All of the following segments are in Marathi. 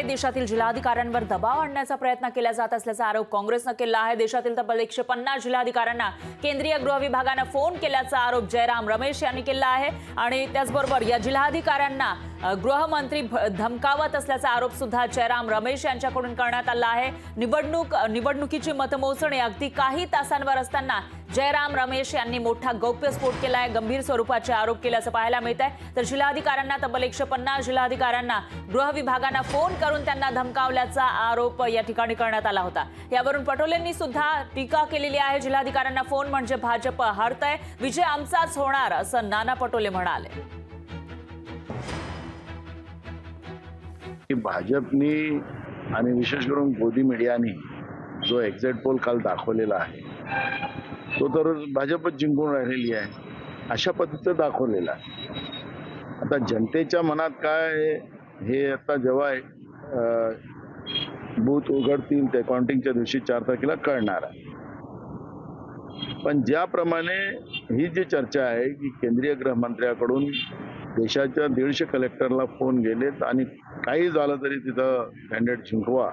देशातील जिल्हाधिकाऱ्यांवर दबाव आणण्याचा प्रयत्न केला जात असल्याचा आरोप काँग्रेसनं केला आहे। देशातील तब्बल 150 जिल्हाधिकाऱ्यांना केंद्रीय गृह विभागाने फोन केल्याचा आरोप जयराम रमेश यांनी केला आहे आणि त्याचबरोबर या जिल्हाधिकाऱ्यांना गृहमंत्री धमकावत असल्याचा आरोप सुद्धा जयराम रमेश यांच्याकडून करण्यात आला आहे। निवडणुकीची मतमोजणी अगदी काही तासांवर असताना जयराम रमेश यांनी मोठा गौप्यस्फोट केलाय, गंभीर स्वरूपाचे आरोप केल्याचं पाहायला मिळत आहे। तर जिल्हाधिकाऱ्यांना तब्बल 150 जिल्हाधिकाऱ्यांना गृह विभागाने फोन करून त्यांना धमकावल्याचा आरोप या ठिकाणी करण्यात आला होता। यावरून पटोलेंनी सुद्धा टीका केलेली आहे। जिल्हाधिकाऱ्यांना फोन म्हणजे भाजप हरतय, विजय आमचाच होणार असं नाना पटोले म्हणाले। भाजपनी आणि विशेष करून मोदी मीडियाने जो एक्झिट पोल काल दाखवलेला आहे तो तर भाजपच जिंकून राहिलेली आहे अशा पद्धतीचं दाखवलेला आहे। आता जनतेच्या मनात काय हे आता जेव्हा बूथ उघडतील ते काउंटिंगच्या दिवशी 4 तारखेला कळणार आहे। पण ज्याप्रमाणे ही जी चर्चा आहे की केंद्रीय गृहमंत्र्याकडून देशाच्या 150 कलेक्टरला फोन गेलेत आणि काही झालं तरी तिथं कॅन्डिडेट जिंकवा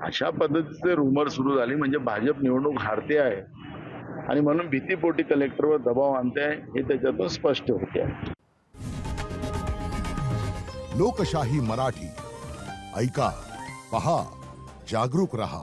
अशा पद्धतीचे रुमर सुरू झाली म्हणजे भाजप निवडणूक हारते आहे आणि म्हणून भीतीपोटी कलेक्टरवर दबाव आणते आहे हे त्याच्यातून स्पष्ट होते आहे। लोकशाही मराठी ऐका, पहा, जागरूक रहा।